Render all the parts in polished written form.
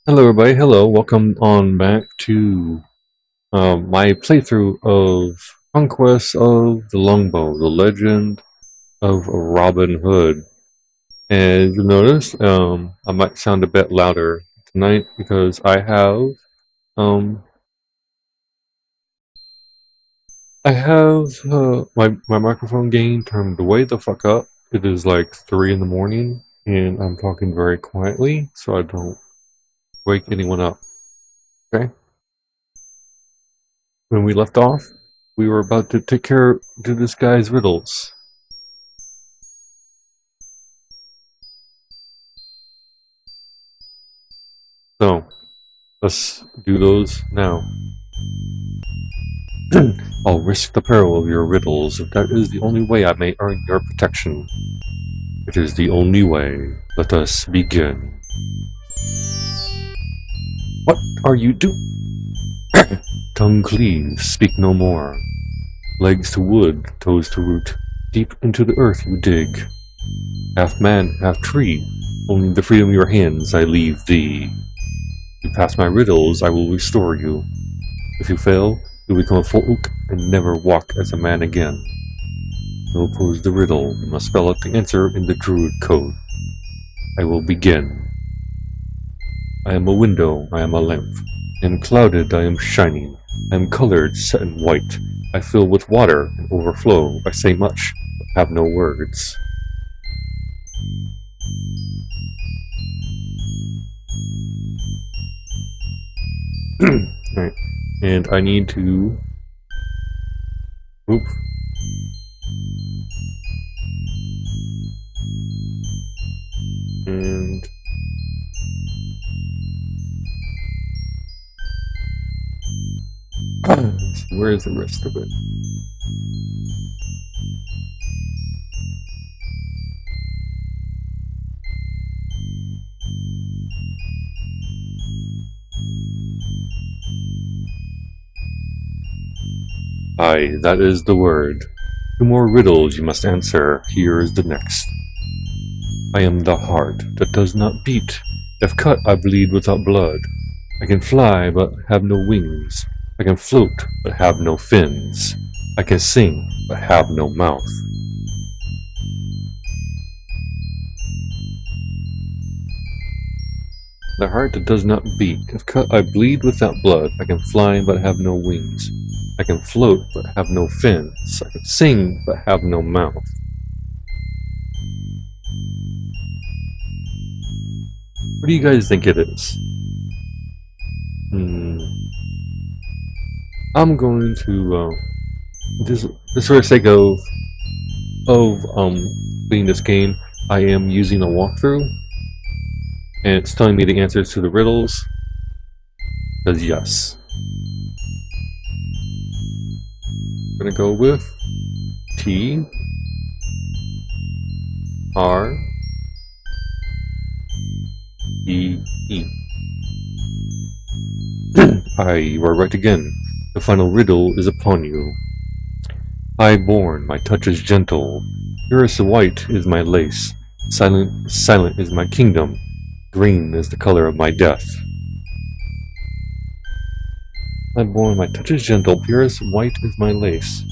Hello, everybody. Hello. Welcome on back to my playthrough of Conquests of the Longbow, the Legend of Robin Hood. As you notice, I might sound a bit louder tonight because um, I have my microphone gain turned way the fuck up. It is like 3 in the morning, and I'm talking very quietly so I don't wake anyone up. Okay. When we left off, we were about to do this guy's riddles. So, let's do those now. I'll risk the peril of your riddles if that is the only way I may earn your protection. It is the only way. Let us begin. What are you do? Tongue cleave, speak no more. Legs to wood, toes to root. Deep into the earth you dig. Half man, half tree. Only the freedom of your hands I leave thee. You pass my riddles, I will restore you. If you fail, you'll become a folk and never walk as a man again. I will pose the riddle. You must spell out the answer in the druid code. I will begin. I am a window, I am a lamp. I am clouded, I am shining. I am colored, set in white. I fill with water and overflow. I say much, but have no words. Alright. And I need to... Oop. And... where is the rest of it? Aye, that is the word. 2 more riddles you must answer. Here is the next. I am the heart that does not beat. If cut, I bleed without blood. I can fly, but have no wings. I can float, but have no fins. I can sing, but have no mouth. The heart that does not beat. If cut, I bleed without blood. I can fly, but have no wings. I can float, but have no fins. I can sing, but have no mouth. What do you guys think it is? I'm going to, just for the sake of being this game, I am using a walkthrough, and it's telling me the answers to the riddles. Says yes. I'm gonna go with T R E E. You are right again. The final riddle is upon you. High-born, my touch is gentle. Purest white is my lace. Silent is my kingdom. Green is the color of my death. High-born, my touch is gentle. Purest white is my lace.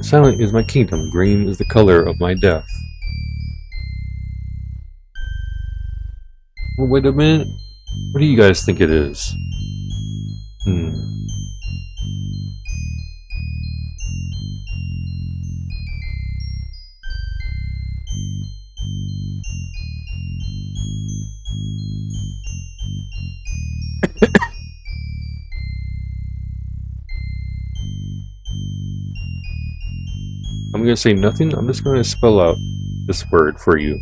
Silent is my kingdom. Green is the color of my death. Well, wait a minute. What do you guys think it is? I'm going to say nothing. I'm just going to spell out this word for you.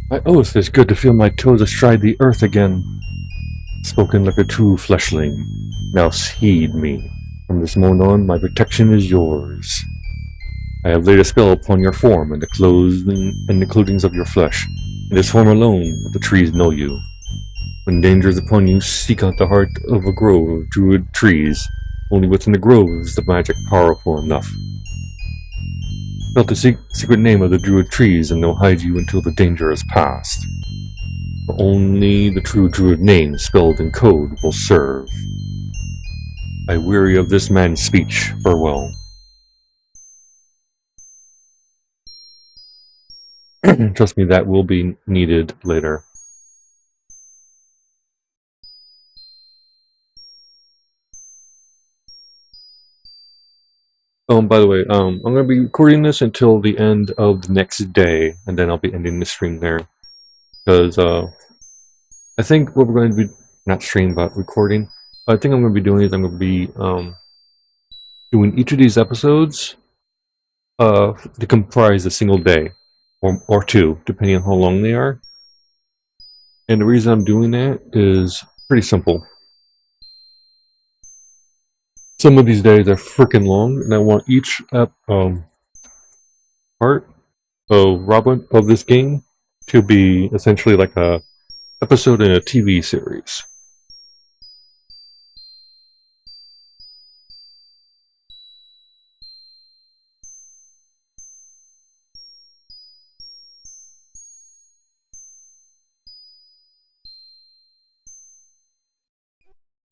My oath is good to feel my toes astride the earth again. Spoken like a true fleshling. Now heed me. From this moment on, my protection is yours. I have laid a spell upon your form and the clothings of your flesh. In this form alone will the trees know you. When danger is upon you, seek out the heart of a grove of druid trees. Only within the grove is the magic powerful enough. Spell the secret name of the druid trees and they'll hide you until the danger is past. But only the true druid name spelled in code will serve. I weary of this man's speech. Farewell. Trust me, that will be needed later. By the way, I'm going to be recording this until the end of the next day, and then I'll be ending the stream there. Because, I think what we're going to be, not stream, but recording, I think I'm going to be doing is I'm going to be, doing each of these episodes, to comprise a single day, or two, depending on how long they are. And the reason I'm doing that is pretty simple. Some of these days are freaking long, and I want each part of this game to be essentially like a episode in a TV series.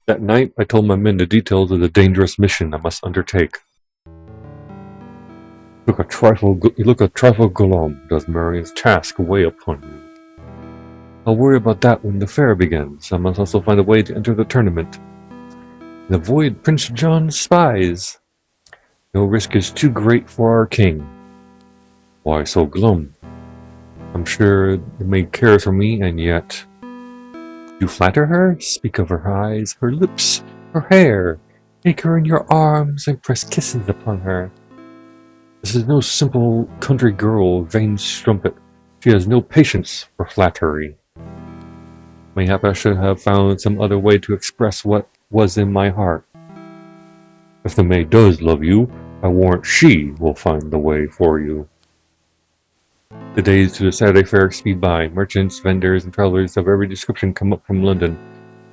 That night, I told my men the details of the dangerous mission I must undertake. You look a trifle glum, does Marion's task weigh upon you? I'll worry about that when the fair begins. I must also find a way to enter the tournament and avoid Prince John's spies. No risk is too great for our king. Why so glum? I'm sure the maid cares for me, and yet... You flatter her? Speak of her eyes, her lips, her hair. Take her in your arms and press kisses upon her. This is no simple country girl, vain strumpet. She has no patience for flattery. Mayhap I should have found some other way to express what was in my heart. If the maid does love you, I warrant she will find the way for you. The days to the Saturday fair speed by. Merchants, vendors, and travelers of every description come up from London.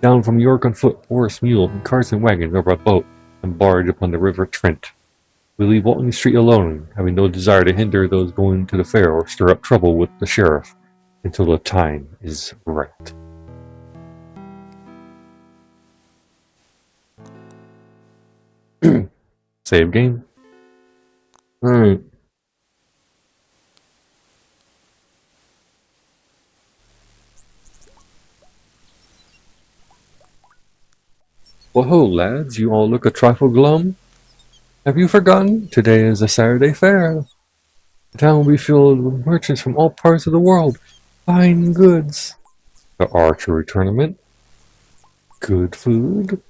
Down from York on foot, horse, mule, and carts and wagons over by boat and barge upon the river Trent. We leave Walton Street alone, having no desire to hinder those going to the fair or stir up trouble with the sheriff until the time is right. Save game. Alright. Well, ho, lads, you all look a trifle glum. Have you forgotten? Today is a Saturday fair. The town will be filled with merchants from all parts of the world. Fine goods. The archery tournament. Good food.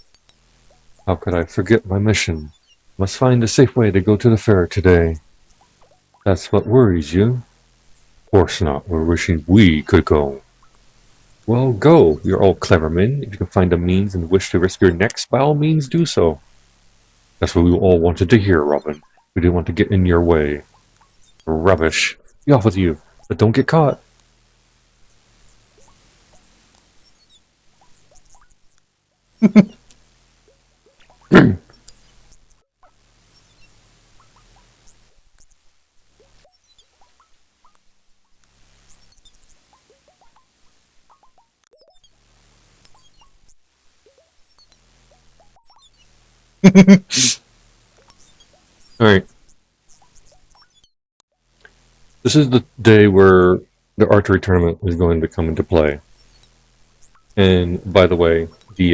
How could I forget my mission? Must find a safe way to go to the fair today. That's what worries you? Of course not. We're wishing we could go. Well, go. You're all clever men. If you can find a means and wish to risk your necks, by all means do so. That's what we all wanted to hear, Robin. We didn't want to get in your way. Rubbish. Be off with you, but don't get caught. Alright. This is the day where the archery tournament is going to come into play. And by the way, the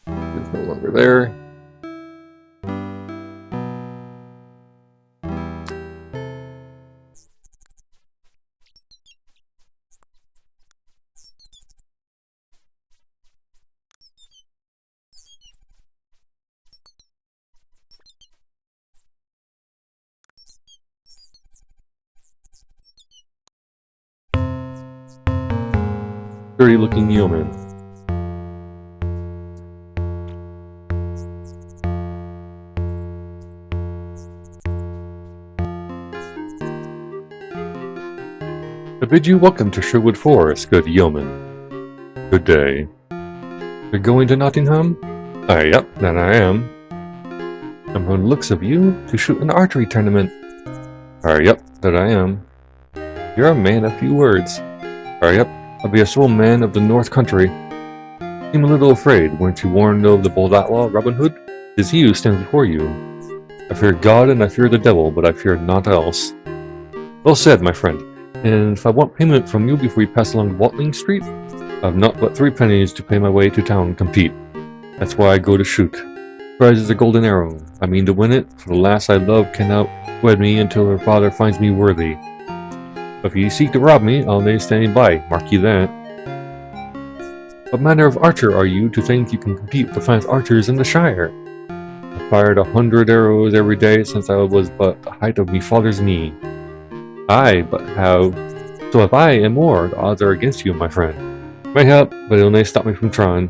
it's no longer there. sturdy-looking yeoman. I bid you welcome to Sherwood Forest, good yeoman. Good day. You're going to Nottingham? Yep, that I am. And from the looks of you, to shoot an archery tournament. Yep, that I am. You're a man of few words. Yep, I'll be a sole man of the North Country. Seem a little afraid, weren't you warned of the bold outlaw, Robin Hood? 'Tis he who stands before you. I fear God and I fear the devil, but I fear naught else. Well said, my friend. And if I want payment from you before you pass along Watling Street, I've not but 3 pennies to pay my way to town and compete. That's why I go to shoot. Prize is a golden arrow. I mean to win it, for the lass I love cannot wed me until her father finds me worthy. But if you seek to rob me, I'll lay standing by, mark you that. What manner of archer are you to think you can compete with the finest archers in the Shire? I've fired 100 arrows every day since I was but the height of me father's knee. Aye, but how? So if I and more, the odds are against you, my friend. Mayhap, but it'll not stop me from trying.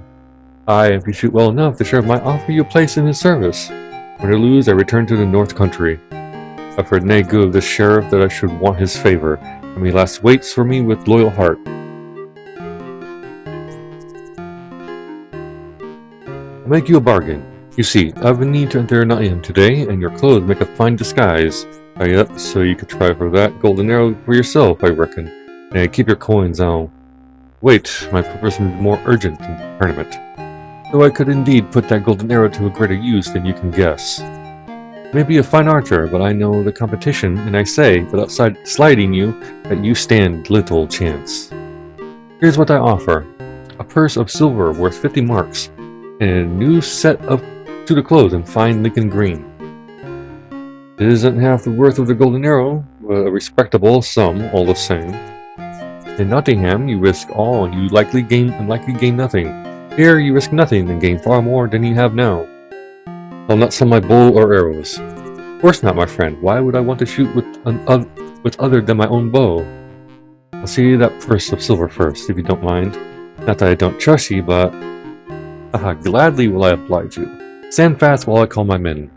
Aye, if you shoot well enough, the sheriff might offer you a place in his service. Win or lose, I return to the North Country. I've heard nay good of this sheriff that I should want his favor, and he last waits for me with loyal heart. I'll make you a bargain. You see, I've a need to enter Nottingham today, and your clothes make a fine disguise. Yep, so you could try for that golden arrow for yourself, I reckon. And keep your coins now. Wait, my purpose is more urgent than the tournament. Though I could indeed put that golden arrow to a greater use than you can guess. I may be a fine archer, but I know the competition, and I say, without slighting you, that you stand little chance. Here's what I offer. A purse of silver worth 50 marks, and a new set of suit of clothes in fine Lincoln green. It isn't half the worth of the golden arrow, but a respectable sum all the same. In Nottingham, you risk all and you likely gain nothing. Here, you risk nothing and gain far more than you have now. I'll not sell my bow or arrows. Of course not, my friend. Why would I want to shoot with other than my own bow? I'll see that purse of silver first, if you don't mind. Not that I don't trust you, but... gladly will I oblige you. Stand fast while I call my men.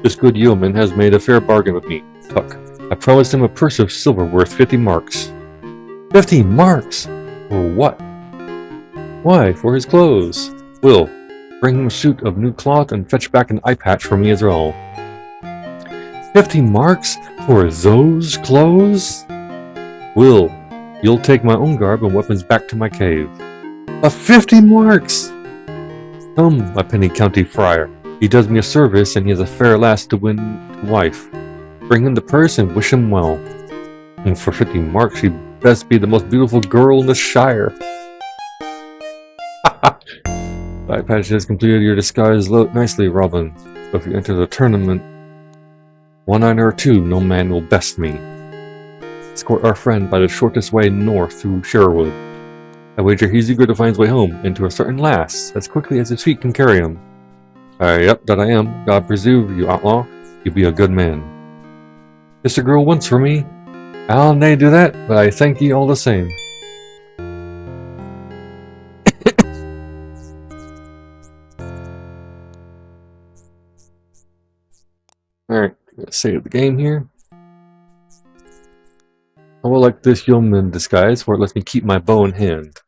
This good yeoman has made a fair bargain with me, Tuck. I promised him a purse of silver worth 50 marks. 50 marks? For what? Why, for his clothes. Will, bring him a suit of new cloth and fetch back an eye patch for me as well. 50 marks? For those clothes? Will, you'll take my own garb and weapons back to my cave. 50 marks! Come, my penny county friar. He does me a service, and he has a fair lass to win to wife. Bring him the purse and wish him well. And for 50 marks, she'd best be the most beautiful girl in the Shire. Eye patch has completed your disguise nicely, Robin. But if you enter the tournament, 1 honor or 2, no man will best me. Escort our friend by the shortest way north through Sherwood. I wager he's eager to find his way home, and to a certain lass, as quickly as his feet can carry him. Yep, that I am. God preserve you, outlaw. You be a good man. Just a girl once for me. I'll nae do that, but I thank ye all the same. Alright, let's save the game here. I will like this yeoman disguise, for it lets me keep my bow in hand.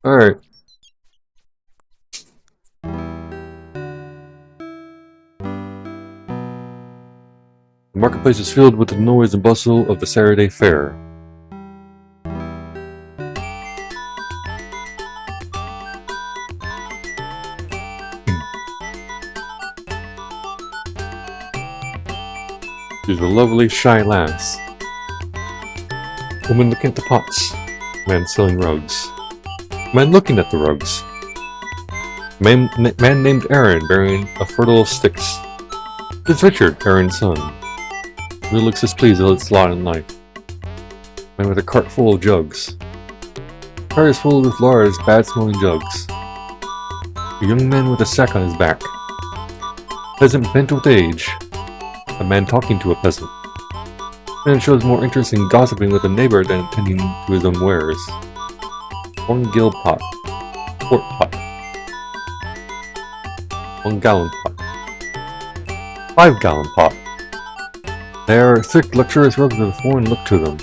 Alright. The marketplace is filled with the noise and bustle of the Saturday fair. She's a lovely, shy lass. Woman looking at the pots. Man selling rugs. Man looking at the rugs. Man named Aaron bearing a fertile sticks. It's Richard, Aaron's son. Who looks displeased at its lot in life. Man with a cart full of jugs. car is full with large, bad-smelling jugs. A young man with a sack on his back. Peasant bent with age. A man talking to a peasant. Man shows more interest in gossiping with a neighbor than attending to his own wares. 1 gill pot. Quart pot. 1 gallon pot. 5 gallon pot. They are thick, luxurious rugs with a foreign look to them.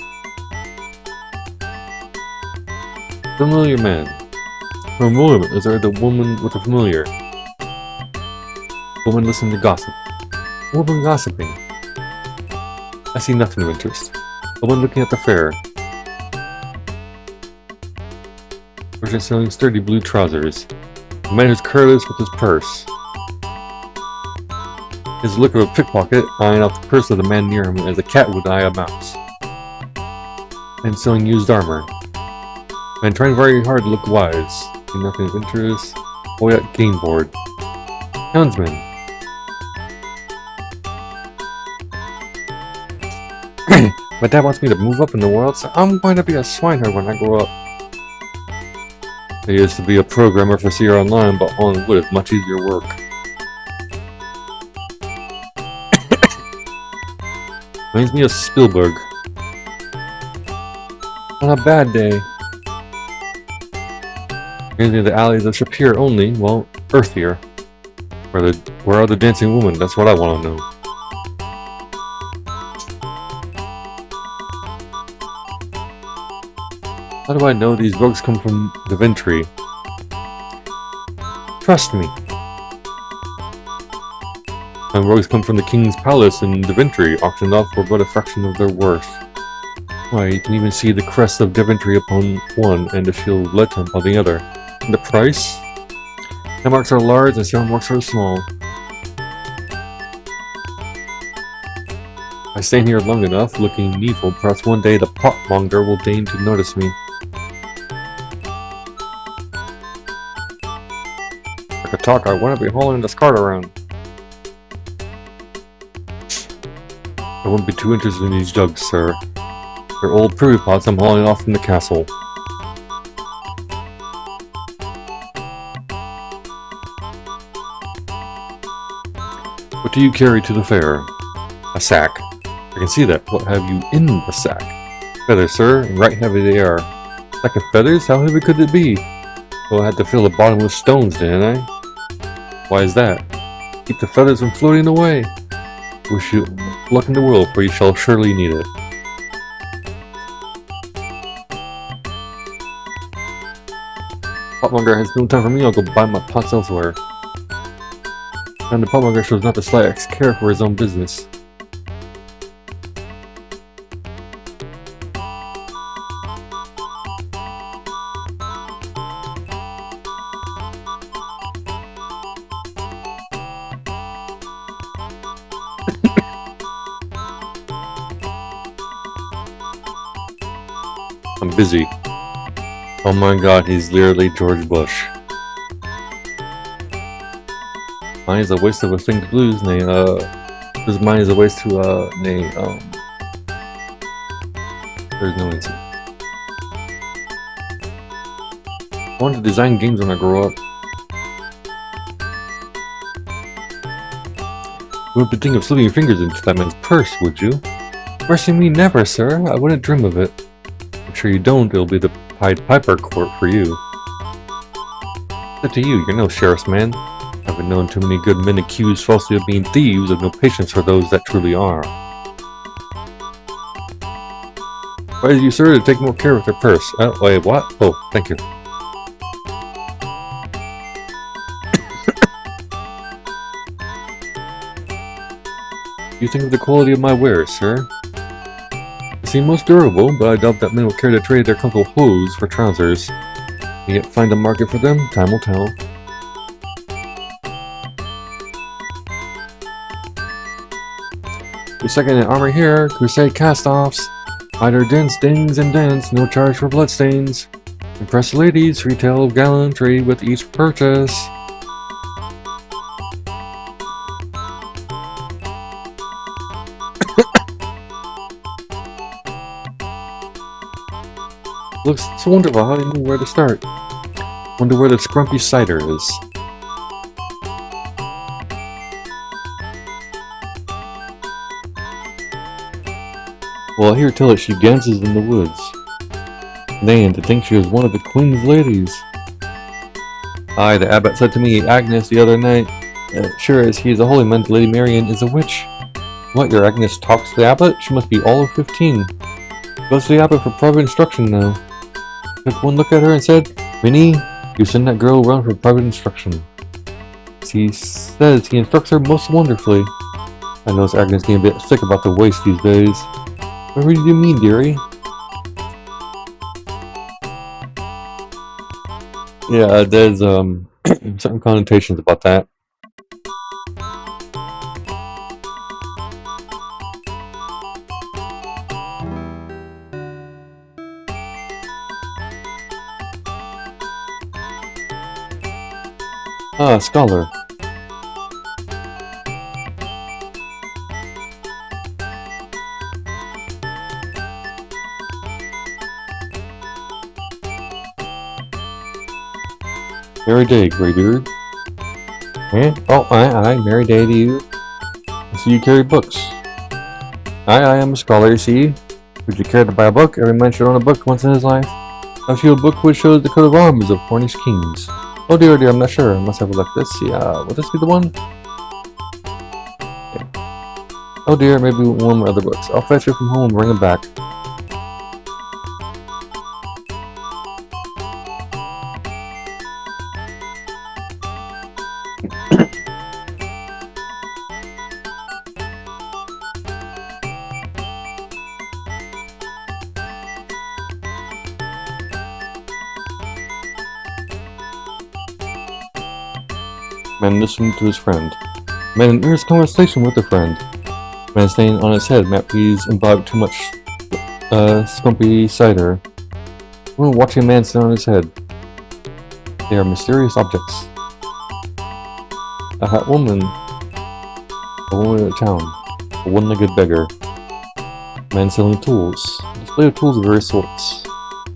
Familiar man. From woman is there the woman with the familiar. Woman listening to gossip. Woman gossiping. I see nothing of interest. Woman looking at the fair. Person selling sturdy blue trousers. A man who's careless with his purse. His look of a pickpocket, eyeing out the purse of the man near him as a cat would eye a mouse. Man selling used armor. Man trying very hard to look wise. See nothing of interest. Boy at game board. Houndsman. My dad wants me to move up in the world, so I'm going to be a swineherd when I grow up. I used to be a programmer for Sierra Online, but hauling wood is much easier work. Reminds me of Spielberg. On a bad day. Into the alleys of Shapir only, well, earthier. Where are the dancing women? That's what I want to know. How do I know these rugs come from Daventry? Trust me. And rugs come from the King's Palace in Daventry, auctioned off for but a fraction of their worth. Why, you can even see the crest of Daventry upon one and the shield of Letten on the other. And the price? The marks are large and some marks are small. I stand here long enough, looking needful, perhaps one day the potmonger will deign to notice me. Like a talk, I want to be hauling this cart around. I wouldn't be too interested in these jugs, sir. They're old privy pots I'm hauling off from the castle. What do you carry to the fair? A sack. I can see that. What have you in the sack? Feathers, sir, and right heavy they are. Sack of feathers? How heavy could it be? Well, I had to fill the bottom with stones, didn't I? Why is that? Keep the feathers from floating away. Wish you luck in the world, for you shall surely need it. Potmonger has no time for me, I'll go buy my pots elsewhere. And the potmonger shows not the slightest care for his own business. I'm busy. Oh my god, he's literally George Bush. Mine is a waste of a thing to lose, nay, his mine is a waste to, there's no answer. I want to design games when I grow up. You wouldn't be thinking of slipping your fingers into that man's purse, would you? Mercy me never, sir. I wouldn't dream of it. I'm sure you don't, it'll be the Pied Piper court for you. Up to you, you're no sheriff's man. I've been known too many good men accused falsely of being thieves with no patience for those that truly are. Advise you, sir, to take more care with your purse. Wait, what? Oh, thank you. You think of the quality of my wares, sir? They seem most durable, but I doubt that men will care to trade their comfortable hose for trousers. And yet find a market for them, time will tell. Your second-hand armor here, crusade cast-offs. Either dents, dings, and dents, no charge for bloodstains. Impress ladies, retail of gallantry with each purchase. Looks so wonderful, how do you know where to start? Wonder where the scrumpy cider is. Well, I hear tell that she dances in the woods. Man, to think she was one of the Queen's ladies. Aye, the abbot said to me, Agnes, the other night, sure as he is a holy man, Lady Marian is a witch. What, your Agnes talks to the abbot? She must be all of 15. Goes to the abbot for private instruction now. Took one look at her and said, Minnie, you send that girl around for private instruction. He says he instructs her most wonderfully. I notice Agnes getting a bit sick about the waist these days. What do you mean, dearie? Yeah, there's certain connotations about that. Ah, scholar. Merry day, Greybeard. Eh? Oh, aye, merry day to you. I see you carry books. I am a scholar, you see. Would you care to buy a book? Every man should own a book once in his life. I feel a book which shows the coat of arms of Cornish kings. Oh dear, I'm not sure. I must have a look. Let's see, will this be the one? Okay. Oh dear, maybe one more other books. I'll fetch it from home and bring it back. Man listening to his friend. Man in earnest conversation with a friend. Man staying on his head. Matt please imbibe too much scrumpy cider. Woman watching a man stand on his head. They are mysterious objects. A hot woman. A woman in a town. A one-legged beggar. Man selling tools. A display of tools of various sorts.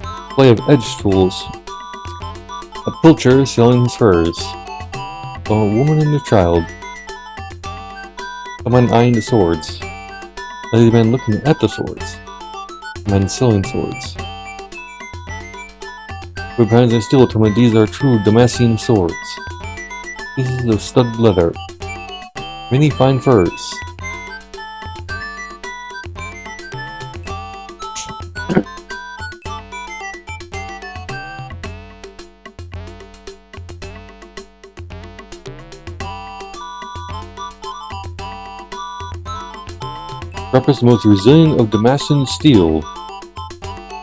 A display of edged tools. A pilcher selling his furs. A woman and a child. A man eyeing the swords. A lady man looking at the swords. A man selling swords. With hands of steel told me these are true Damascene swords. Pieces of stud leather. Many fine furs. Represents the most resilient of Damascene steel.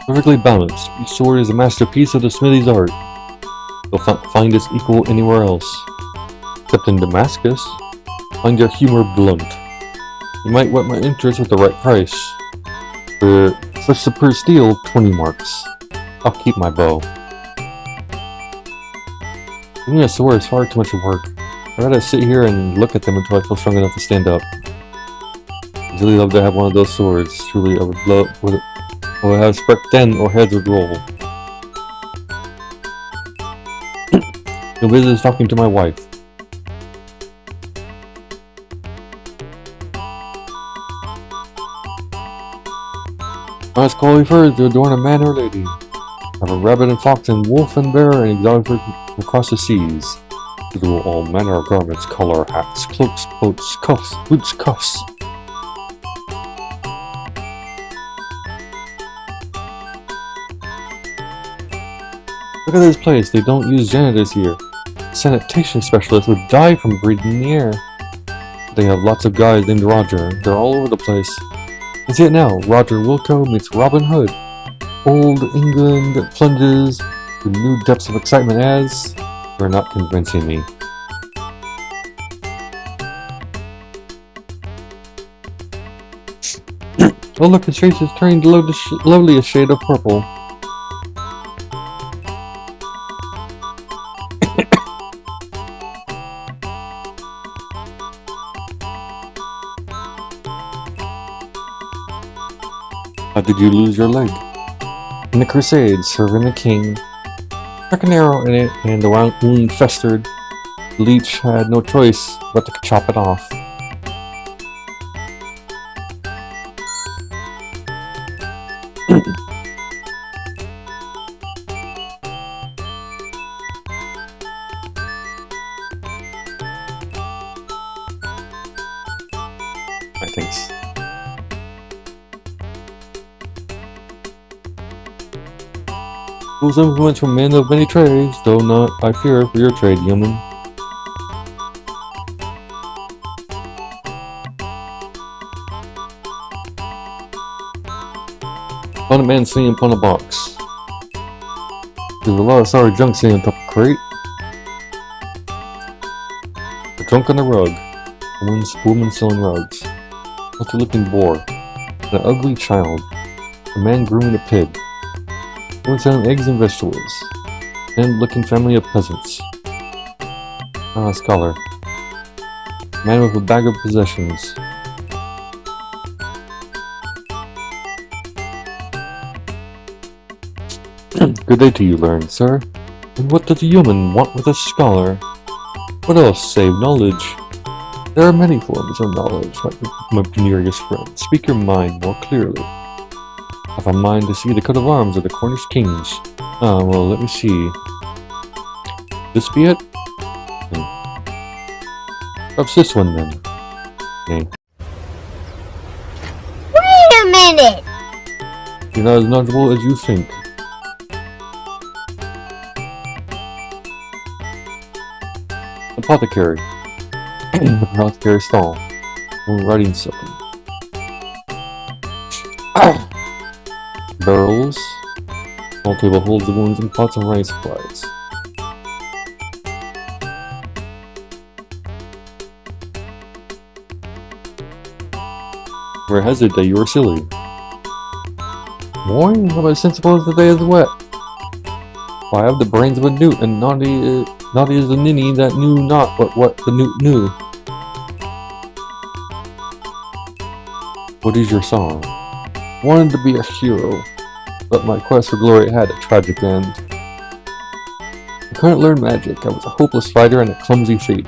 Perfectly balanced, each sword is a masterpiece of the smithy's art. You'll find its equal anywhere else. Except in Damascus, find your humor blunt. You might whet my interest with the right price. For such superb steel, 20 marks. I'll keep my bow. Giving a sword is far too much work. I'd rather sit here and look at them until I feel strong enough to stand up. I'd really love to have one of those swords. Truly, I would have spread then or heads would roll. The wizard is talking to my wife. I must call you furs to adorn a man or lady. I have a rabbit and fox and wolf and bear and exotic from across the seas. To do all manner of garments, collar, hats, cloaks, coats, cuffs, boots, cuffs. Look at this place, they don't use janitors here. Sanitation specialists would die from breathing in the air. They have lots of guys named Roger, they're all over the place. And see it now, Roger Wilco meets Robin Hood. Old England plunges to new depths of excitement as... You're not convincing me. Oh look, his face is turning the loveliest shade of purple. How did you lose your leg? In the Crusades, serving the king, stuck an arrow in it and the wound festered. The leech had no choice but to chop it off. Thanks. Those influence from men of many trades, though not I fear for your trade, yeoman. Found a man sitting upon a box. There's a lot of sorry junk sitting on top of a crate. A trunk on a rug. A woman selling rugs. A looking boar. An ugly child. A man grooming a pig. A woman selling eggs and vegetables. And looking family of peasants. A scholar. A man with a bag of possessions. Good day to you, learned sir. And what does a human want with a scholar? What else save knowledge? There are many forms of knowledge, my penurious friend. Speak your mind more clearly. I've a mind to see the coat of arms of the Cornish kings. Well, let me see. This be it? Perhaps this one then. Nay. Wait a minute! You're not as knowledgeable as you think. Apothecary. Apothecary stall. Or writing something. Barrels. Small table holds the wounds and pots of writing supplies. Where has it that you are silly? Boy, how about sensible as the day is wet? Why, I have the brains of a newt, and naughty is a ninny that knew not but what the newt knew. What is your song? I wanted to be a hero, but my quest for glory had a tragic end. I couldn't learn magic, I was a hopeless fighter and a clumsy thief.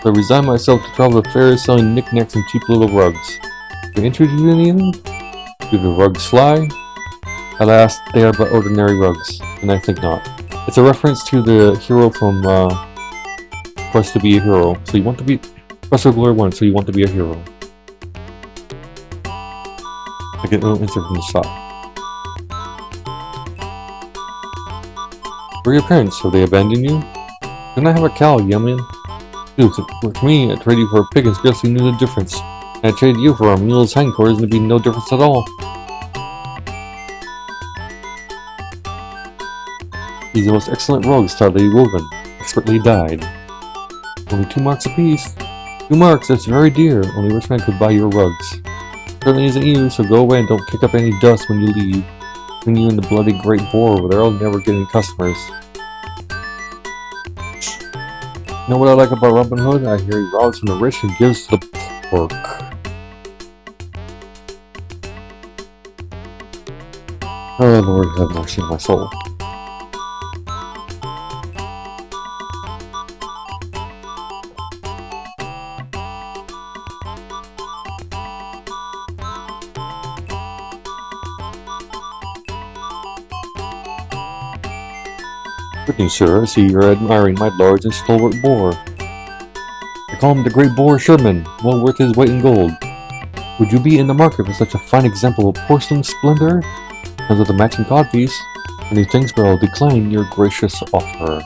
So I resigned myself to travel the fairs selling knickknacks and cheap little rugs. Can I introduce you to any of them? Do the rugs fly? Alas, they are but ordinary rugs, and I think not. It's a reference to the hero from Quest to be a Hero. So you want to be Quest for Glory 1, so you want to be a hero. I get no answer from the shop. Where are your parents? Have they abandoned you? Didn't I have a cow, yeoman? Dude, with me, I traded you for a pig and scarcely knew the difference. And I traded you for a mule's hindquarters and there'd be no difference at all. These are the most excellent rugs tidily woven, expertly dyed. Only 2 marks apiece. 2 marks, that's very dear. Only a rich man could buy your rugs. Certainly isn't you, so go away and don't kick up any dust when you leave. Between you and the bloody great boar over there, I'll never get any customers. You know what I like about Robin Hood? I hear he robs from the rich and gives to the poor. Oh Lord, have mercy on my soul. Good, sir, I see you're admiring my large and stalwart boar. I call him the Great Boar Sherman, well worth his weight in gold. Would you be in the market for such a fine example of porcelain splendor? As with a matching codpiece, many things but I'll decline your gracious offer.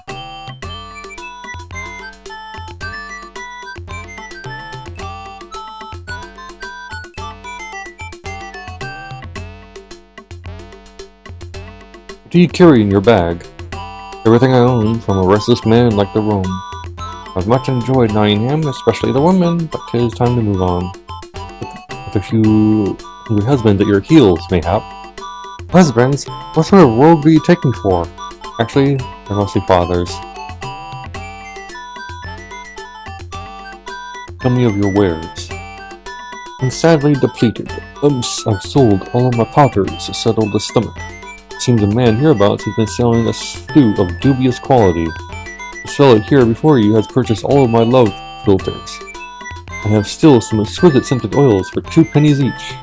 What do you carry in your bag? Everything I own, from a restless man like the Rome. I've much enjoyed Nottingham, especially the women, but 'tis time to move on. With a few hungry husbands at your heels, mayhap. Husbands? What sort of rogue do you take me for? Actually, they're mostly fathers. Tell me of your wares. I'm sadly depleted. I've sold all of my powders to settle the stomach. Seems a man hereabouts has been selling a stew of dubious quality. The fellow here before you has purchased all of my love filters. I have still some exquisite scented oils for 2 pennies each.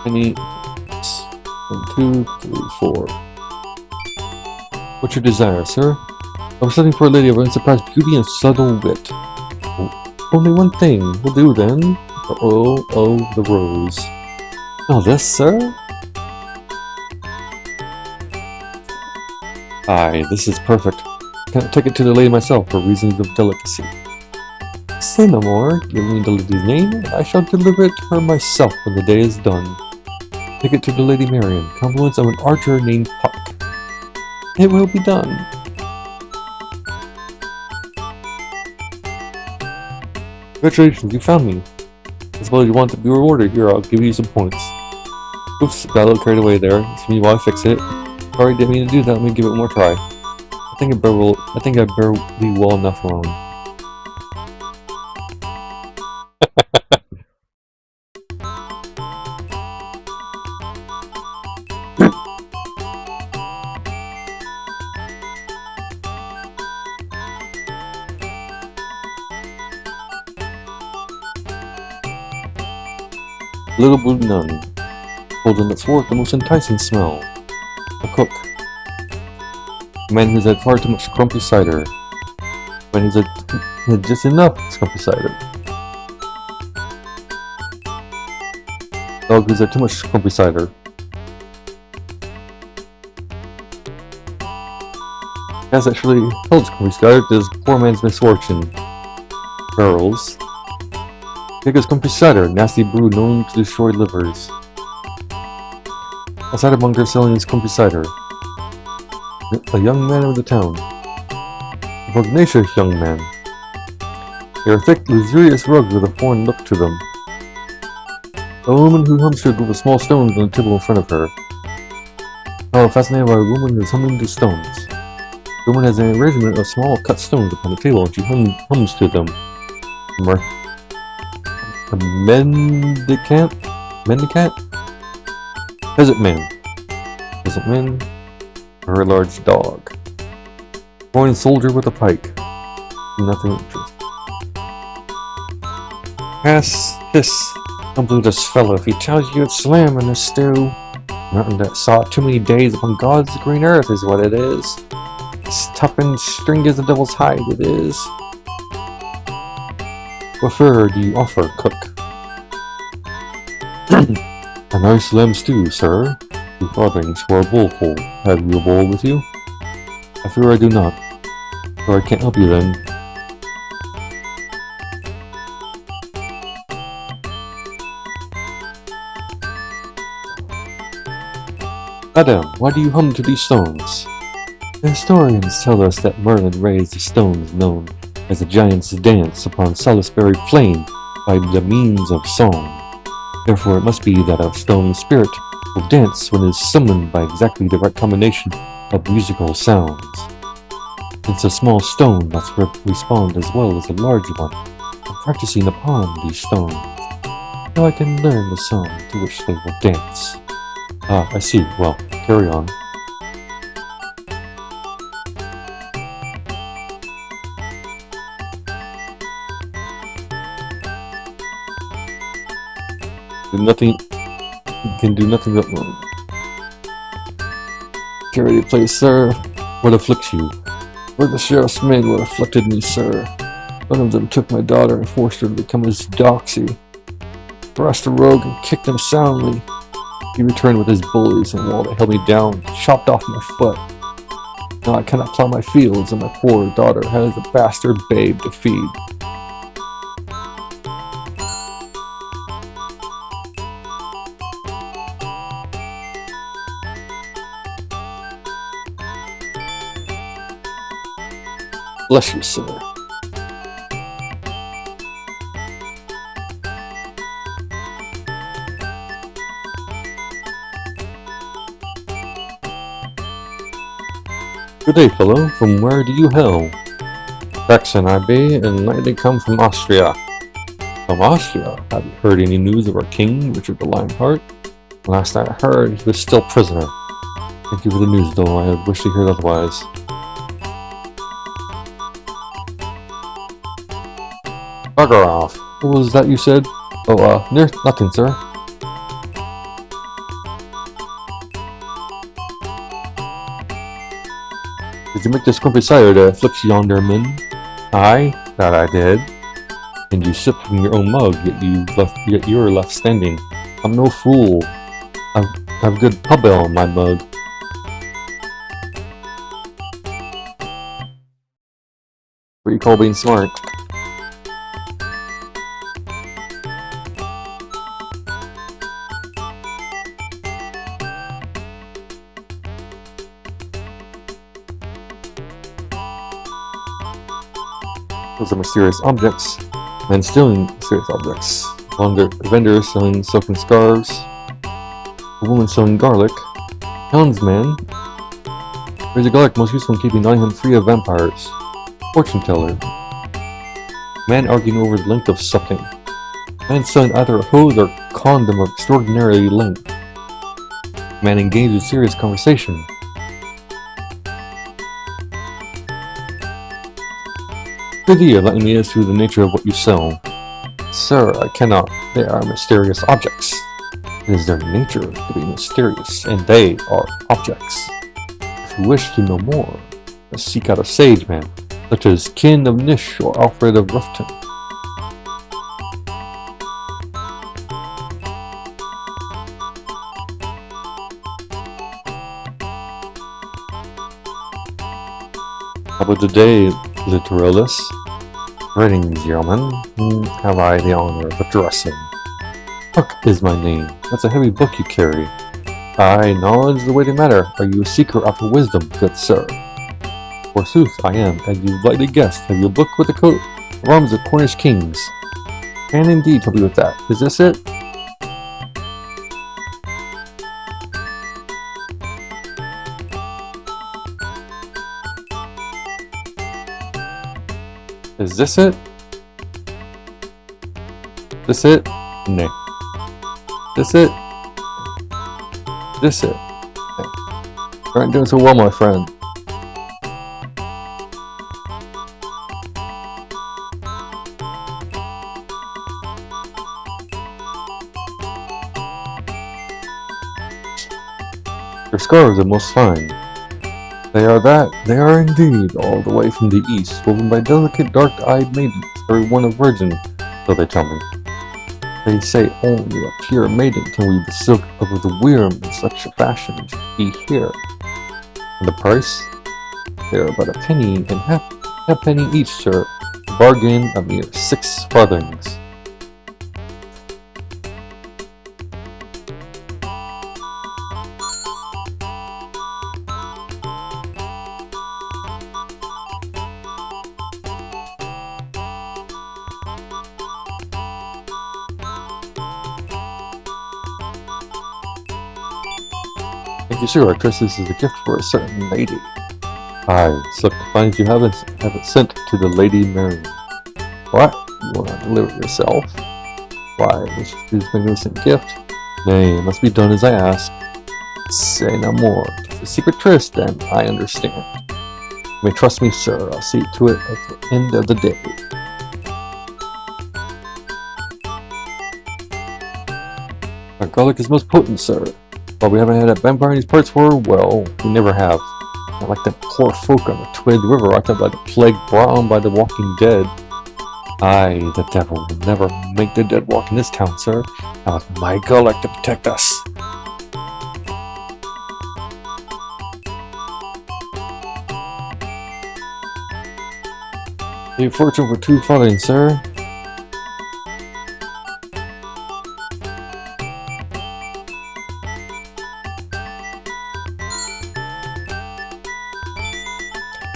Penny. 1, 2, 3, 4. What's your desire, sir? I was looking for a lady of unsurpassed beauty and subtle wit. Oh, only one thing will do then. Oh, the rose. Oh, this, sir? Aye, this is perfect. Can't take it to the lady myself for reasons of delicacy. Say no more. Give me the lady's name, and I shall deliver it to her myself when the day is done. Take it to the Lady Marian, compliments of an archer named Puck. It will be done. Congratulations, you found me. I suppose you want to be rewarded. Here, I'll give you some points. Oops, got a little carried away there. It's me while I fix it. Sorry, didn't mean to do that. Let me give it one more try. I think I bear me well enough alone. Little blue nun, holding its forth the most enticing smell. A cook. A man who's had far too much crumpy cider. A man who's had just enough crumpy cider. Dog who's had too much crumpy cider. Has actually held crumpy cider to this poor man's misfortune. Barrels. Bigger's crumpy cider, nasty brew known to destroy livers. A cidermonger selling his crumpy cider. A young man of the town. A pugnacious young man. They are thick, luxurious rugs with a foreign look to them. A woman who hums to a group of small stones on the table in front of her. Oh, fascinated by a woman who is humming to stones. The woman has an arrangement of small cut stones upon the table and she hums to them. A mendicant? Peasant man. A very large dog. Foreign soldier with a pike. Nothing interesting. Hiss. Don't believe this fellow if he tells you it's slam in the stew. Nothing that saw too many days upon God's green earth is what it is. It's tough and stringy as the devil's hide, it is. What fare do you offer, cook? A nice lamb stew, sir. 2 farthings for a bowlful. Have you a bowl with you? I fear I do not. So I can't help you then. Madam, why do you hum to these stones? The historians tell us that Merlin raised the stones known as the Giant's Dance upon Salisbury Plain by the means of song. Therefore it must be that a stone spirit will dance when it is summoned by exactly the right combination of musical sounds. Since a small stone must respond as well as a large one, I'm practicing upon these stones, so I can learn the song to which they will dance. Ah, I see. Well, carry on. Can do nothing but wrong. Carry the place, sir. What afflicts you? Where the sheriff's men what afflicted me, sir. One of them took my daughter and forced her to become his doxy. Thrashed a rogue and kicked him soundly. He returned with his bullies, and while they held me down, chopped off my foot. Now I cannot plow my fields, and my poor daughter has a bastard babe to feed. Bless you, sir. Good day, fellow. From where do you hail? Saxon I be, and lately come from Austria. From Austria? Have you heard any news of our king, Richard the Lionheart? Last I heard, he was still prisoner. Thank you for the news, though. I wish to hear otherwise. Bugger off. What was that you said? Oh, nothing, sir. Did you make this grumpy sire to afflict yonder men? Aye, that I did. And you sip from your own mug, yet you are left standing. I'm no fool. I've good pub ale in my mug. What you call being smart? Those are mysterious objects. Men stealing mysterious objects. Vendors selling silken scarves. A woman selling garlic. Houndsman. There's a garlic most useful in keeping Nottingham free of vampires. Fortune teller. Man arguing over the length of sucking. Man selling either a hose or condom of extraordinary length. Man engaged in serious conversation. Good idea, letting me as to the nature of what you sell. Sir, I cannot. They are mysterious objects. It is their nature to be mysterious, and they are objects. If you wish to know more, seek out a sage man, such as Kin of Nish or Alfred of Rufton. How about today, Literalis? Greetings, yeoman. Have I the honor of addressing? Huck is my name. That's a heavy book you carry. Aye, knowledge is the way to matter. Are you a seeker after wisdom, good sir? Forsooth, I am, as you've lightly guessed. Have you a book with the coat of arms of Cornish kings? Can indeed help you with that. Is this it? Is this it? This it? Nay. This it? This it? Nay. You aren't doing so well, my friend. Your scarves are most fine. They are that, they are indeed, all the way from the east, woven by delicate dark-eyed maidens, every one a virgin, so they tell me. They say only a pure maiden can weave the silk of the worm in such a fashion as to be here. And the price? They are but a penny and half penny each, sir. The bargain a mere 6 farthings. Thank you, sir. I trust this is a gift for a certain lady. Aye, so to find you have it sent to the Lady Mary. What? You will not deliver it yourself? Why, this magnificent gift? Nay, it must be done as I ask. Say no more. It's a secret tryst, then, I understand. You may trust me, sir. I'll see to it at the end of the day. Our garlic is most potent, sir. Well, we haven't had a vampire in these parts for, well, we never have. Not like that poor folk on the Twid River, rocked up by the plague brought on by the walking dead. Aye, the devil will never make the dead walk in this town, sir. Now it's my garlic to protect us. Your fortune for 2 farthings, sir.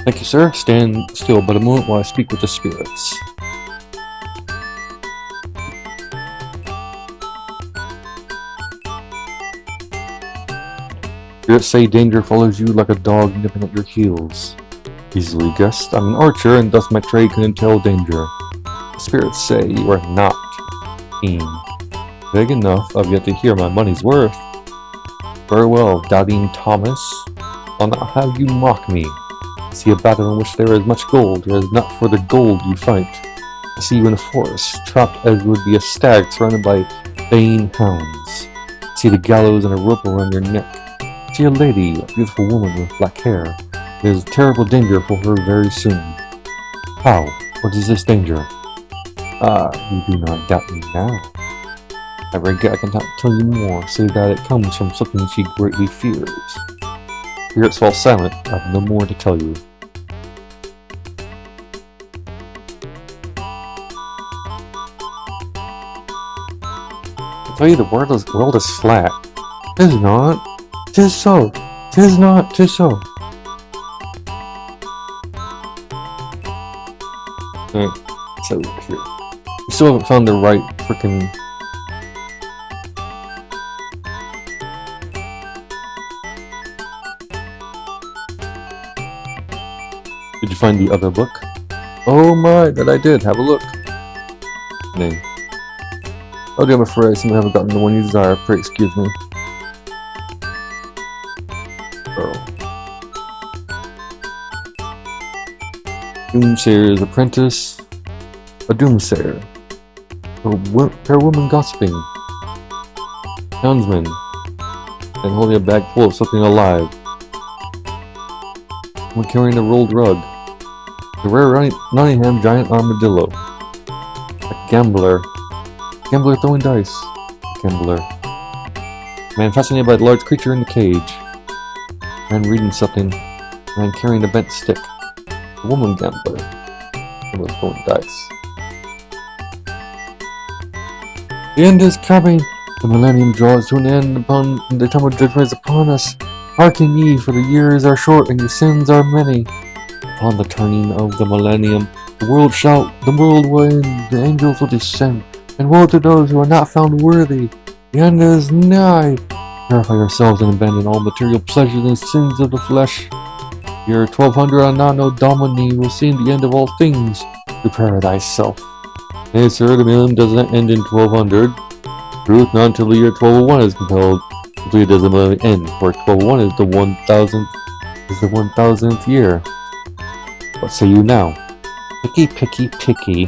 Thank you, sir. Stand still but a moment while I speak with the spirits. Spirits say danger follows you like a dog nipping at your heels. Easily guessed, I'm an archer, and thus my trade can entail danger. Spirits say you are not keen. Vague enough, I've yet to hear my money's worth. Very well, doubting Thomas. I'll not have you mock me. I see a battle in which there is much gold. It is not for the gold you fight. I see you in a forest, trapped as would be a stag surrounded by baying hounds. I see the gallows and a rope around your neck. I see a lady, a beautiful woman with black hair. There is terrible danger for her very soon. How? What is this danger? You do not doubt me now. I regret I cannot tell you more, save that it comes from something she greatly fears. Spirits fall silent. I have no more to tell you. I tell you the world is flat. 'Tis not. 'Tis so. 'Tis not. 'Tis so. Alright, so here. We still haven't found the right frickin'. Did you find the other book? Oh my, that I did. Have a look. Name. Oh dear, I'm afraid I simply haven't gotten the one you desire. Pray excuse me. Oh. Doomsayer's apprentice. A doomsayer. Fair woman gossiping. Houndsman. And holding a bag full of something alive. Someone carrying a rolled rug. The rare Nottingham giant armadillo. A gambler. Gambler throwing dice. Gambler. Man fascinated by the large creature in the cage. Man reading something. Man carrying a bent stick. A woman gambler. Gambler throwing dice. The end is coming. The millennium draws to an end upon the time of judgment is upon us. Hearken ye, for the years are short and your sins are many. Upon the turning of the millennium, the world will end, the angels will descend, and woe to those who are not found worthy. The end is nigh. Purify yourselves and abandon all material pleasures and sins of the flesh. Year 1200 Anno Domini will seem the end of all things. Prepare thyself. Nay, sir, the millennium does not end in 1200. Truth, not until the year 1201 is compelled. Completed does the millennium end, where 1201 is the 1000th year. What say you now? Picky, picky, picky.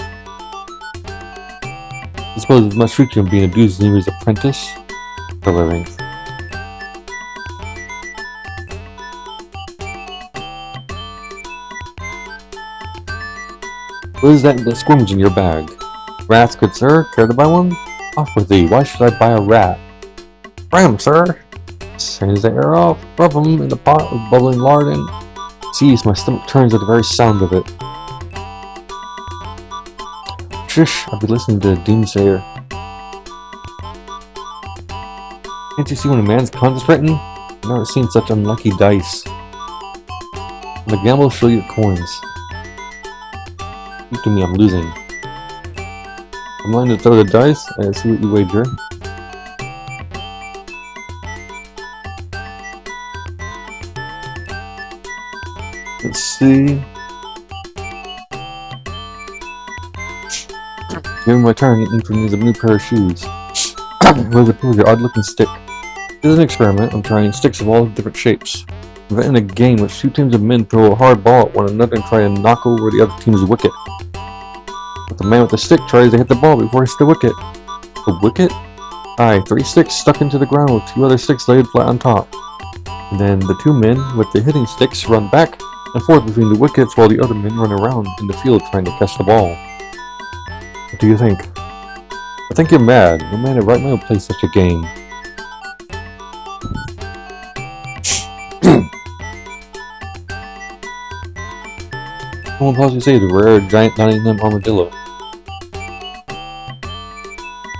I suppose there's much future in being a Doomsayer's apprentice for a living. What is that squirmage in your bag? Rats, good sir, care to buy one? Off with thee, why should I buy a rat? Bring 'em, sir! Turns the air off, rub 'em in the pot with bubbling lard and sees my stomach turns at the very sound of it. Shush, I'll be listening to Doomsayer. Can't you see when a man's concentrating? I've never seen such unlucky dice. When the gamble show you coins. Speak to me, I'm losing. I'm willing to throw the dice and see what you wager. Let's see. During my turn, each one needs a new pair of shoes. Where's your odd looking stick? This is an experiment. I'm trying sticks of all different shapes. I'm in a game which two teams of men throw a hard ball at one another and try to knock over the other team's wicket. But the man with the stick tries to hit the ball before it hits the wicket. The wicket? Aye, 3 sticks stuck into the ground with 2 other sticks laid flat on top. And then the 2 men with the hitting sticks run back and forth between the wickets while the other men run around in the field trying to catch the ball. What do you think? I think you're mad. No man in right mind would play such a game. Someone possibly say the rare giant Nottingham armadillo.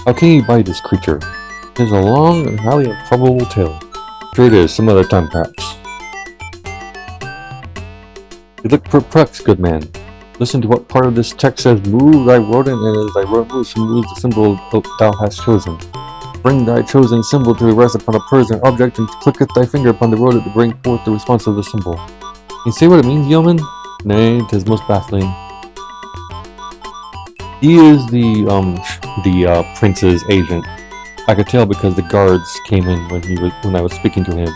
How can you buy this creature? It is a long and highly improbable tale. Sure it is, some other time perhaps. You look perplexed, good man. Listen to what part of this text says, move thy rodent, and as thy rodent moves, so moves the symbol thou hast chosen. Bring thy chosen symbol to rest upon a person or object, and clicketh thy finger upon the road to bring forth the response of the symbol. You see what it means, yeoman? Nay, 'tis most baffling. He is the prince's agent. I could tell because the guards came in when I was speaking to him.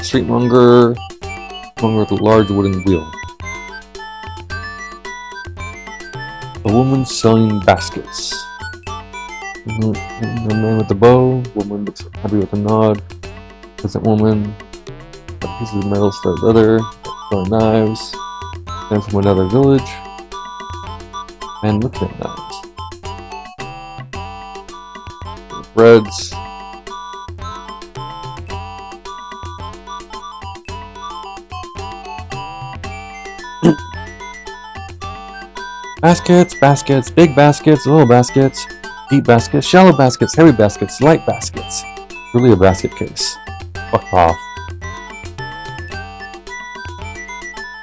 Streetmonger with a large wooden wheel. A woman selling baskets. The man with the bow. Woman looks happy with a nod. Peasant woman. Pieces of metal, starred leather. Throwing knives. Man from another village. Man looking at knives. Breads. Baskets, big baskets, little baskets, deep baskets, shallow baskets, heavy baskets, light baskets. Really a basket case. Fuck off.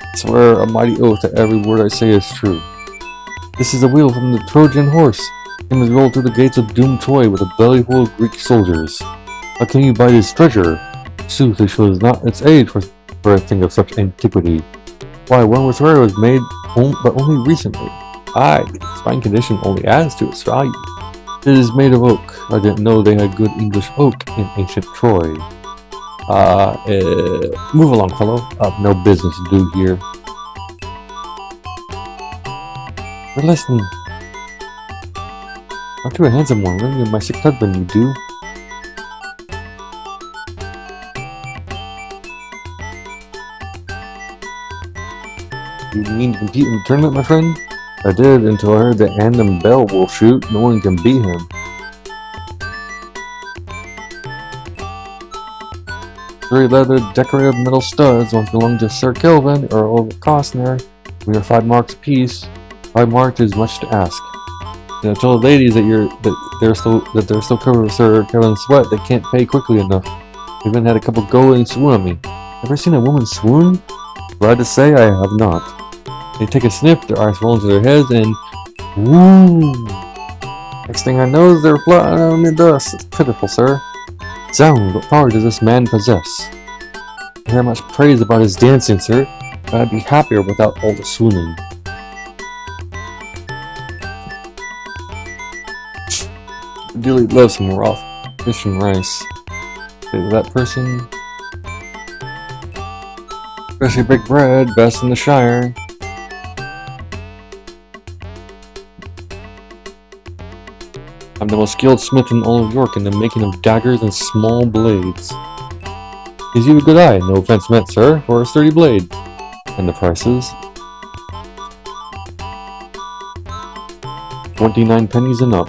I swear a mighty oath that every word I say is true. This is a wheel from the Trojan horse. Him is rolled through the gates of doomed Troy with a belly full of Greek soldiers. How can you buy this treasure? Sooth, it shows not its age for a thing of such antiquity. Why, one was where it was made, but only recently. Aye, its fine condition only adds to its value. It is made of oak. I didn't know they had good English oak in ancient Troy. Move along, fellow. I've no business to do here. We're listening. Aren't you a handsome one? You're my sixth husband, you do. You mean to compete in the tournament, my friend? I did, until I heard that Andam Bell will shoot. No one can beat him. Three leather decorative metal studs once belonged to Sir Kelvin, Earl of Costner. We are 5 marks apiece. 5 marks is much to ask. And I told the ladies that they're still covered with Sir Kelvin's sweat. They can't pay quickly enough. They even had a couple go and swoon on me. Ever seen a woman swoon? Glad to say I have not. They take a sniff, their eyes roll into their heads, and woo! Next thing I know, they're floating on the dust. It's pitiful, sir. Zound, what power does this man possess? I hear much praise about his dancing, sir, but I'd be happier without all the swooning. I dearly love some raw fish and rice. Say that person. Especially big bread, best in the Shire. I'm the most skilled smith in all of York in the making of daggers and small blades. Gives you a good eye, no offense meant, sir, for a sturdy blade. And the prices? 29 pennies and up.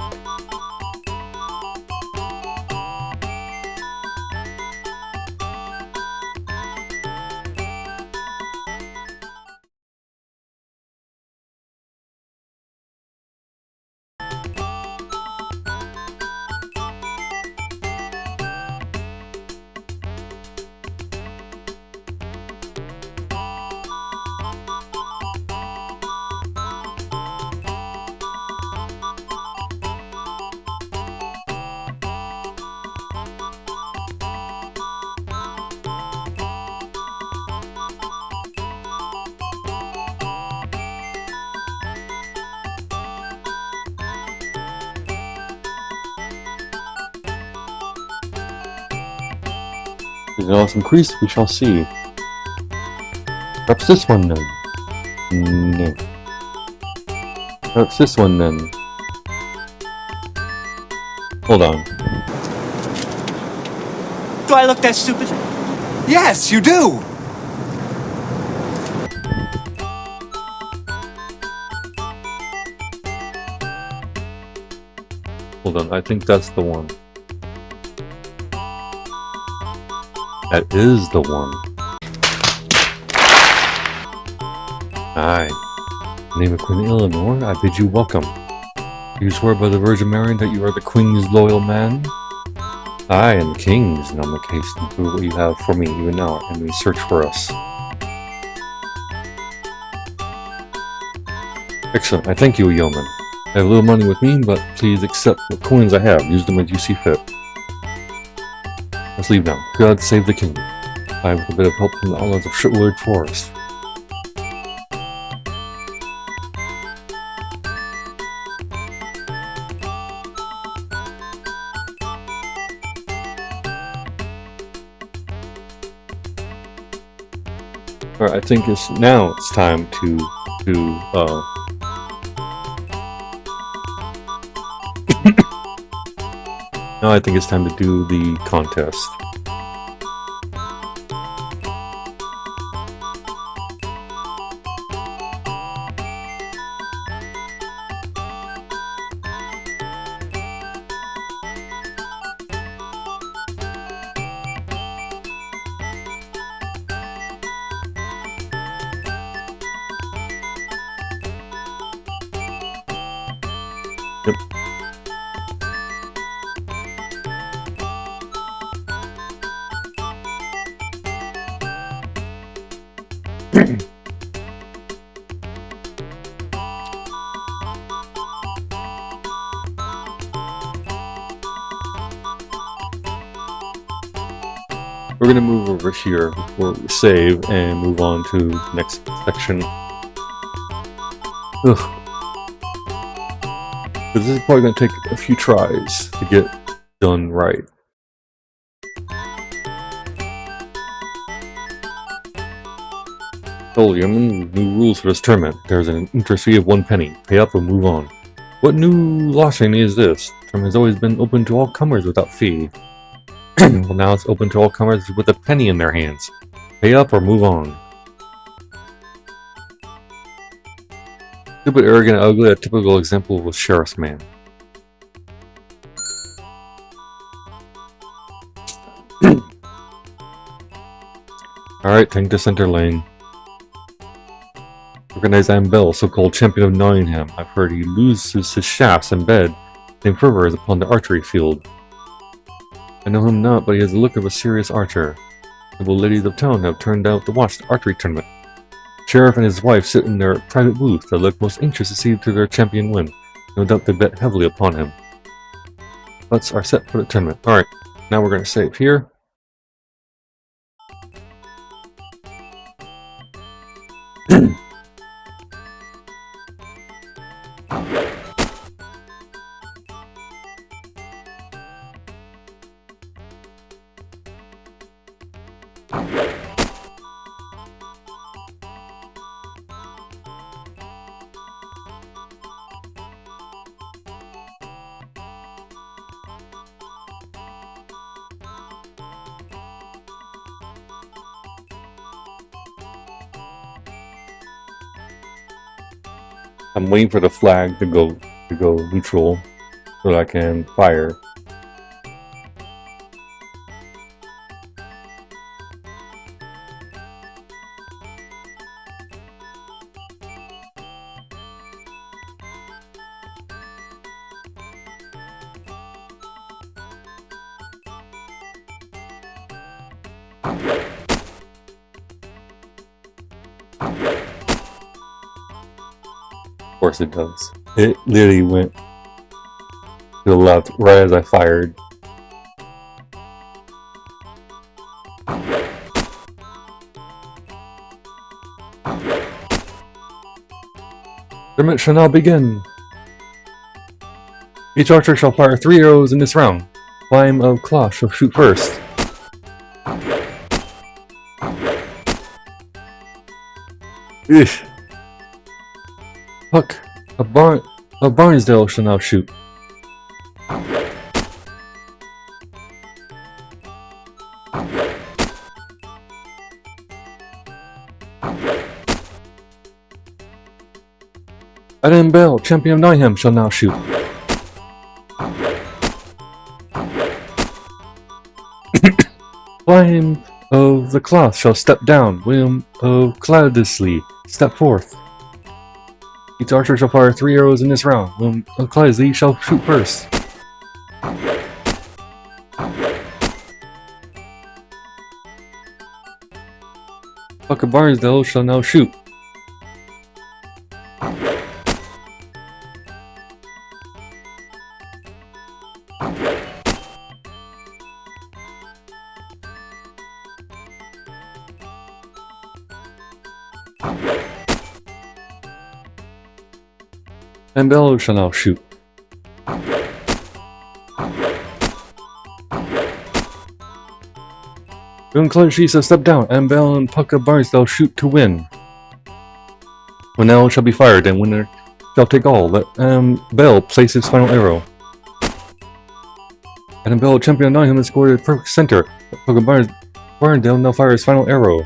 Is it also increased? We shall see. Perhaps this one then. No. Perhaps this one then. Hold on. Do I look that stupid? Yes, you do! Hold on, I think that's the one. That is the one. Aye. In the name of Queen Eleanor, I bid you welcome. Do you swear by the Virgin Mary that you are the Queen's loyal man? Aye, and the King's, and on the case to prove what you have for me even now, and we search for us. Excellent. I thank you, yeoman. I have little money with me, but please accept what coins I have. Use them as you see fit. Let's leave now. God save the king. I have a bit of help from the outlaws of Shitwood Forest. Alright, I think it's time to now I think it's time to do the contest. Yep. We're gonna move over here before we save and move on to the next section. Ugh. But this is probably gonna take a few tries to get done right. Oh, Yeoman, new rules for this tournament. There's an interest fee of 1 penny. Pay up or move on. What new law training is this? The tournament has always been open to all comers without fee. Well, now it's open to all comers with a penny in their hands. Pay up or move on. Stupid, arrogant, ugly, a typical example of a sheriff's man. Alright, tank to center lane. Recognize Bell, so-called champion of Nottingham. I've heard he loses his shafts in bed. Same fervor as upon the archery field. I know him not, but he has the look of a serious archer. Noble ladies of town have turned out to watch the archery tournament. The sheriff and his wife sit in their private booth. They look most anxious to see their champion win. No doubt they bet heavily upon him. Butts are set for the tournament. Alright, now we're going to save here. I'm waiting for the flag to go neutral so that I can fire. Of course it does. It literally went to the left right as I fired. Tournament shall now begin. Each archer shall fire 3 arrows in this round. Climb of Claw shall shoot first. Ish. Huck of Barnesdale shall now shoot. Adam Bell, champion of Nottingham, shall now shoot. Flame of the Cloth shall step down. William of Cloudesley, step forth. Each archer shall fire 3 arrows in this round. William of Cloudesley shall shoot first. Huck of Barnesdale shall now shoot. and Bell shall now shoot. When Clergy shall step down, and Bell and Pucka Barnes shall shoot to win. When L shall be fired, and winner shall take all. Let Bell place his final arrow. And Bell, champion 9, has scored a perfect center. Pucka Barnesdale now fires his final arrow.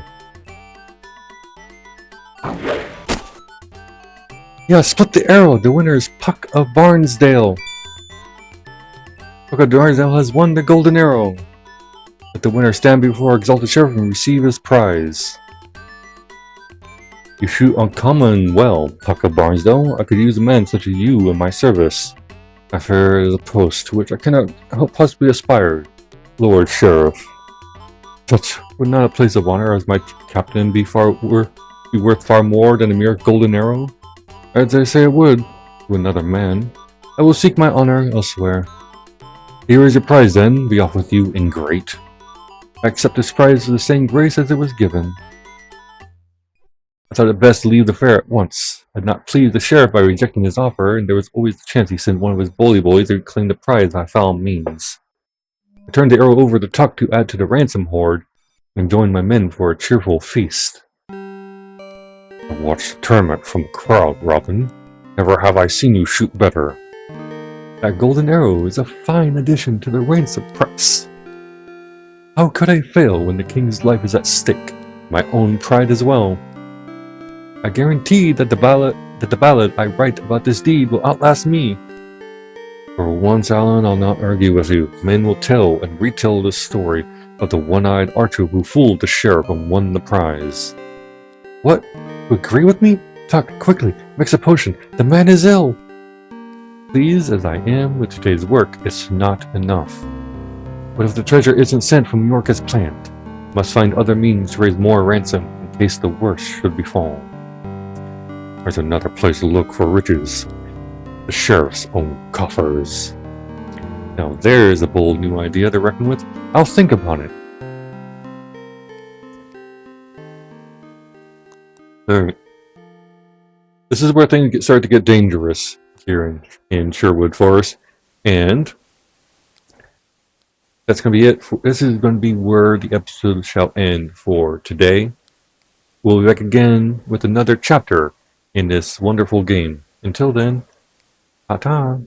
Yeah, split the arrow. The winner is Puck of Barnesdale. Puck of Barnesdale has won the golden arrow. Let the winner stand before Exalted Sheriff and receive his prize. You shoot uncommon well, Puck of Barnesdale. I could use a man such as you in my service. My fare is a post to which I cannot possibly aspire, Lord Sheriff. Such would not a place of honor as my captain be worth far more than a mere golden arrow? As I say it would, to another man. I will seek my honor elsewhere. Here is your prize then, be off with you, ingrate. I accept this prize with the same grace as it was given. I thought it best to leave the fair at once. I had not pleased the sheriff by rejecting his offer, and there was always the chance he sent one of his bully boys to claim the prize by foul means. I turned the arrow over to Tuck to add to the ransom hoard, and joined my men for a cheerful feast. I watched the tournament from the crowd, Robin. Never have I seen you shoot better. That golden arrow is a fine addition to the ransom price. How could I fail when the king's life is at stake? My own pride as well. I guarantee that the ballad I write about this deed will outlast me. For once, Alan, I'll not argue with you. Men will tell and retell the story of the one-eyed archer who fooled the sheriff and won the prize. What? You agree with me? Talk quickly. Mix a potion. The man is ill. Pleased as I am with today's work, it's not enough. What if the treasure isn't sent from New York as planned? Must find other means to raise more ransom in case the worst should befall. There's another place to look for riches. The sheriff's own coffers. Now there's a bold new idea to reckon with. I'll think upon it. Alright. This is where things start to get dangerous here in Sherwood Forest. And that's going to be it. This is going to be where the episode shall end for today. We'll be back again with another chapter in this wonderful game. Until then, ta-ta!